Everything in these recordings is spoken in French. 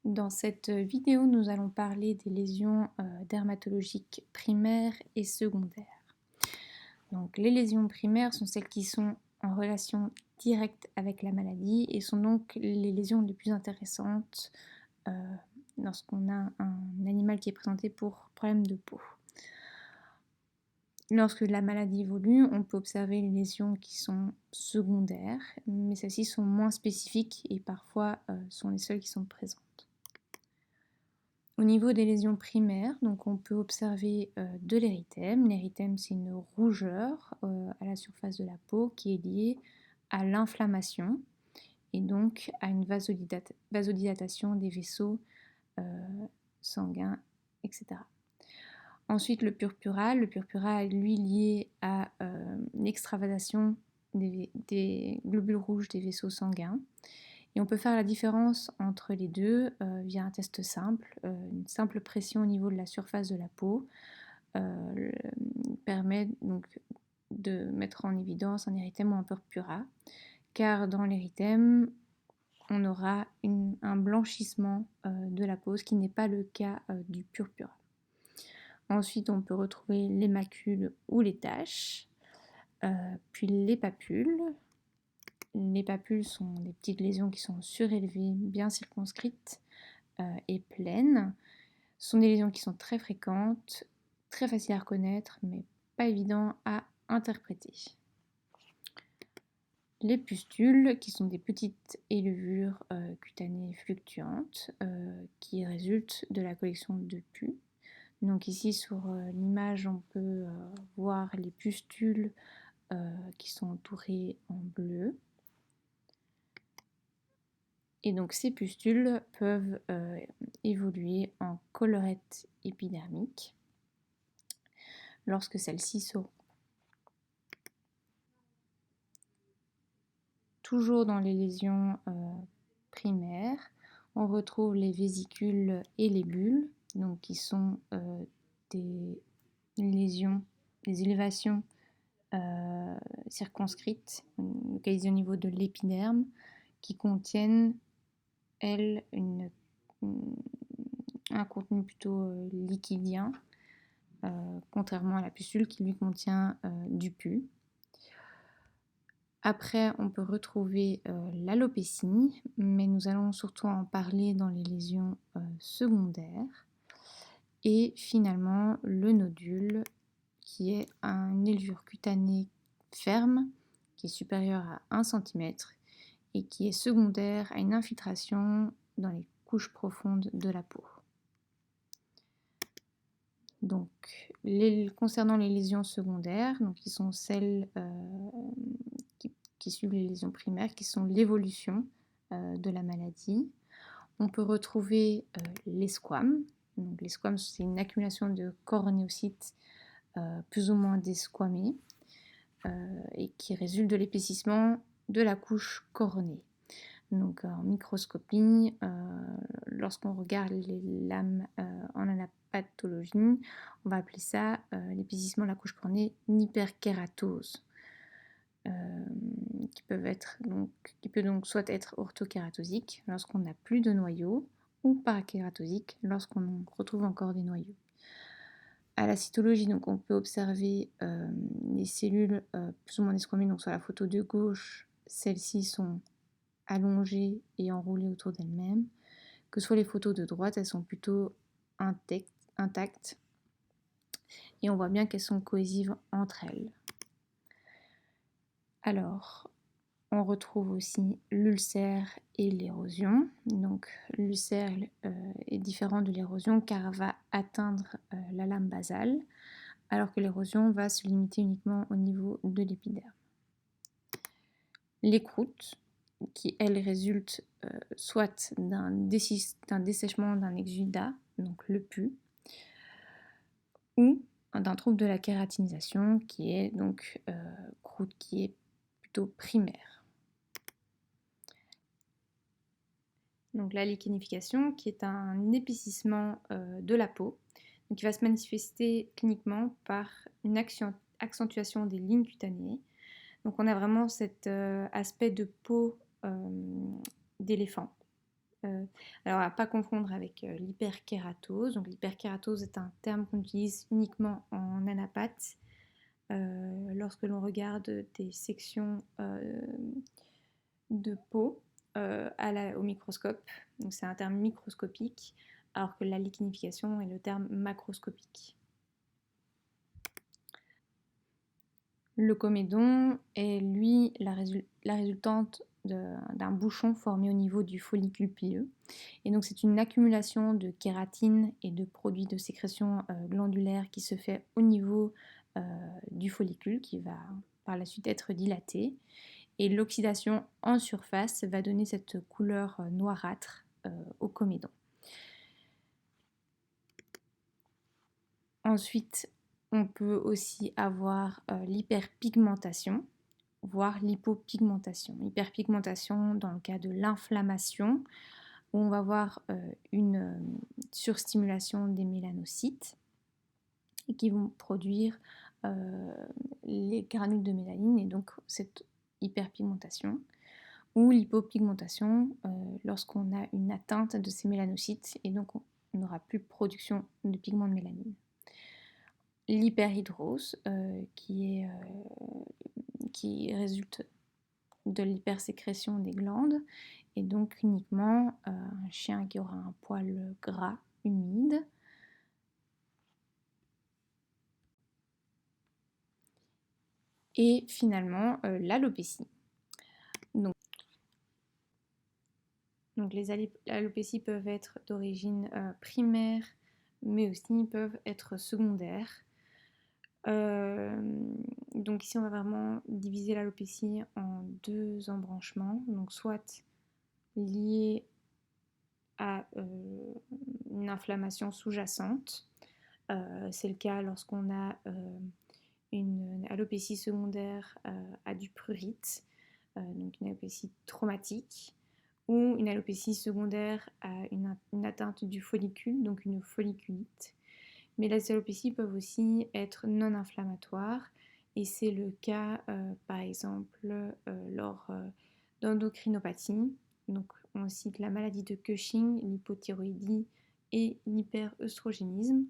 Dans cette vidéo, nous allons parler des lésions dermatologiques primaires et secondaires. Donc, les lésions primaires sont celles qui sont en relation directe avec la maladie et sont donc les lésions les plus intéressantes lorsqu'on a un animal qui est présenté pour problème de peau. Lorsque la maladie évolue, on peut observer les lésions qui sont secondaires, mais celles-ci sont moins spécifiques et parfois sont les seules qui sont présentes. Au niveau des lésions primaires, donc on peut observer de l'érythème. L'érythème, c'est une rougeur à la surface de la peau qui est liée à l'inflammation et donc à une vasodilatation des vaisseaux sanguins, etc. Ensuite, le purpura. Le purpura est lui lié à l'extravasation des globules rouges des vaisseaux sanguins. Et on peut faire la différence entre les deux via un test simple. Une simple pression au niveau de la surface de la peau permet donc de mettre en évidence un érythème ou un purpura, car dans l'érythème, on aura un blanchissement de la peau, ce qui n'est pas le cas du purpura. Ensuite, on peut retrouver les macules ou les taches, puis les papules. Les papules sont des petites lésions qui sont surélevées, bien circonscrites et pleines. Ce sont des lésions qui sont très fréquentes, très faciles à reconnaître, mais pas évident à interpréter. Les pustules, qui sont des petites levures cutanées fluctuantes qui résultent de la collection de pus. Donc ici sur l'image, on peut voir les pustules qui sont entourées en bleu. Et donc ces pustules peuvent évoluer en collerette épidermique lorsque celles-ci seront. Toujours dans les lésions primaires, on retrouve les vésicules et les bulles, donc qui sont des lésions, des élévations circonscrites, localisées au niveau de l'épiderme, qui contiennent un contenu plutôt liquidien, contrairement à la pustule qui lui contient du pus. Après, on peut retrouver l'alopécie, mais nous allons surtout en parler dans les lésions secondaires. Et finalement, le nodule, qui est une levure cutanée ferme, qui est supérieure à 1 cm et qui est secondaire à une infiltration dans les couches profondes de la peau. Donc, concernant les lésions secondaires, donc qui sont celles qui suivent les lésions primaires, qui sont l'évolution de la maladie, on peut retrouver les squames. Donc, les squames, c'est une accumulation de coronéocytes plus ou moins desquamés et qui résulte de l'épaississement de la couche coronée. Donc en microscopie, lorsqu'on regarde les lames en anapathologie, on va appeler ça l'épaississement de la couche coronée, une hyperkératose, qui peut donc soit être orthokératosique lorsqu'on n'a plus de noyaux, ou parakératosique lorsqu'on retrouve encore des noyaux. À la cytologie, donc, on peut observer les cellules plus ou moins desquamées. Donc sur la photo de gauche, celles-ci sont allongées et enroulées autour d'elles-mêmes. Que ce soit les photos de droite, elles sont plutôt intactes. Et on voit bien qu'elles sont cohésives entre elles. Alors, on retrouve aussi l'ulcère et l'érosion. Donc l'ulcère est différent de l'érosion car va atteindre la lame basale, alors que l'érosion va se limiter uniquement au niveau de l'épiderme. Les croûtes, qui elles résultent soit d'un dessèchement d'un exudat, donc le pus, ou d'un trouble de la kératinisation, qui est donc croûte qui est plutôt primaire. Donc la lichenification, qui est un épaississement de la peau, donc qui va se manifester cliniquement par une accentuation des lignes cutanées. Donc on a vraiment cet aspect de peau d'éléphant, Alors à ne pas confondre avec l'hyperkératose. Donc l'hyperkératose est un terme qu'on utilise uniquement en anapathie lorsque l'on regarde des sections de peau au microscope. Donc c'est un terme microscopique, alors que la lichenification est le terme macroscopique. Le comédon est, lui, la résultante d'un bouchon formé au niveau du follicule pileux. Et donc c'est une accumulation de kératine et de produits de sécrétion glandulaire qui se fait au niveau du follicule, qui va par la suite être dilaté. Et l'oxydation en surface va donner cette couleur noirâtre au comédon. Ensuite, on peut aussi avoir l'hyperpigmentation, voire l'hypopigmentation. Hyperpigmentation dans le cas de l'inflammation, où on va avoir une surstimulation des mélanocytes et qui vont produire les granules de mélanine et donc cette hyperpigmentation. Ou l'hypopigmentation lorsqu'on a une atteinte de ces mélanocytes et donc on n'aura plus production de pigments de mélanine. L'hyperhidrose qui résulte de l'hypersécrétion des glandes et donc uniquement un chien qui aura un poil gras humide. Et finalement l'alopécie. Donc les alopécies peuvent être d'origine primaire, mais aussi peuvent être secondaires. Donc ici on va vraiment diviser l'alopécie en deux embranchements, donc soit liée à une inflammation sous-jacente, c'est le cas lorsqu'on a une alopécie secondaire à du prurite, donc une alopécie traumatique, ou une alopécie secondaire à une atteinte du follicule, donc une folliculite. Mais les alopécies peuvent aussi être non inflammatoires et c'est le cas par exemple lors d'endocrinopathie. Donc on cite la maladie de Cushing, l'hypothyroïdie et l'hyperœstrogénisme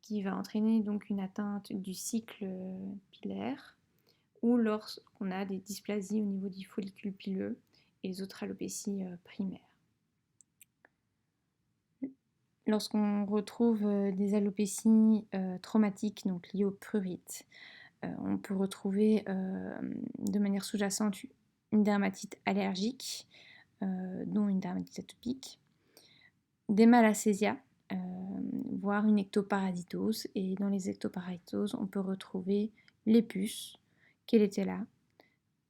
qui va entraîner donc une atteinte du cycle pilaire ou lorsqu'on a des dysplasies au niveau du follicule pileux et les autres alopécies primaires. Lorsqu'on retrouve des alopécies traumatiques donc liées au prurite, on peut retrouver de manière sous-jacente une dermatite allergique, dont une dermatite atopique, des malacésias, voire une ectoparasitose. Et dans les ectoparasitoses, on peut retrouver les puces, Kelletella,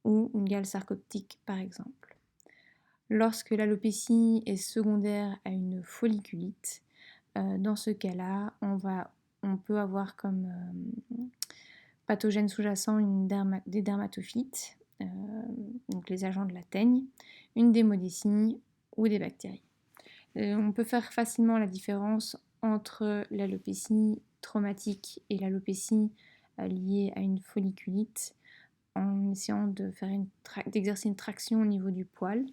ou une gale sarcoptique par exemple. Lorsque l'alopécie est secondaire à une folliculite, dans ce cas-là, on peut avoir comme pathogène sous-jacent des dermatophytes, donc les agents de la teigne, une démodécie ou des bactéries. On peut faire facilement la différence entre l'alopécie traumatique et l'alopécie liée à une folliculite en essayant d'exercer une traction au niveau du poil.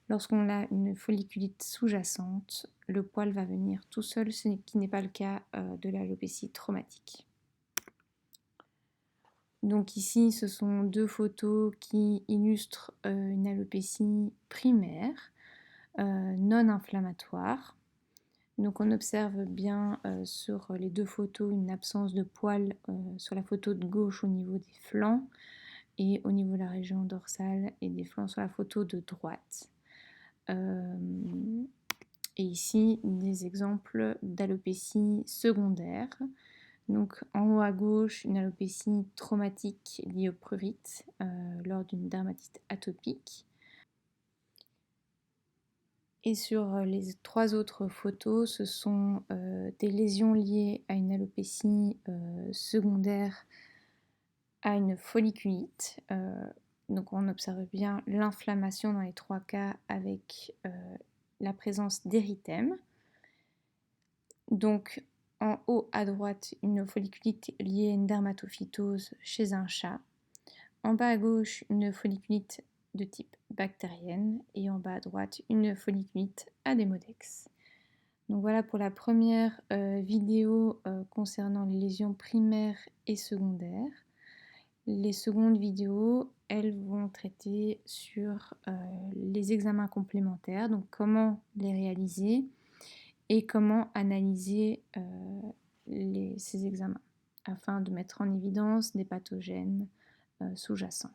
Lorsqu'on a une folliculite sous-jacente, le poil va venir tout seul, ce qui n'est pas le cas de l'alopécie traumatique. Donc ici, ce sont deux photos qui illustrent une alopécie primaire, non inflammatoire. Donc on observe bien sur les deux photos une absence de poils sur la photo de gauche au niveau des flancs et au niveau de la région dorsale et des flancs sur la photo de droite. Et ici, des exemples d'alopécie secondaire. Donc en haut à gauche, une alopécie traumatique liée au prurite lors d'une dermatite atopique. Et sur les trois autres photos, ce sont des lésions liées à une alopécie secondaire à une folliculite. Donc on observe bien l'inflammation dans les trois cas avec la présence d'érythème. Donc en haut à droite, une folliculite liée à une dermatophytose chez un chat. En bas à gauche, une folliculite de type bactérienne et en bas à droite une folliculite adémodex. Donc voilà pour la première vidéo concernant les lésions primaires et secondaires. Les secondes vidéos, elles vont traiter sur les examens complémentaires, donc comment les réaliser et comment analyser ces examens afin de mettre en évidence des pathogènes sous-jacents.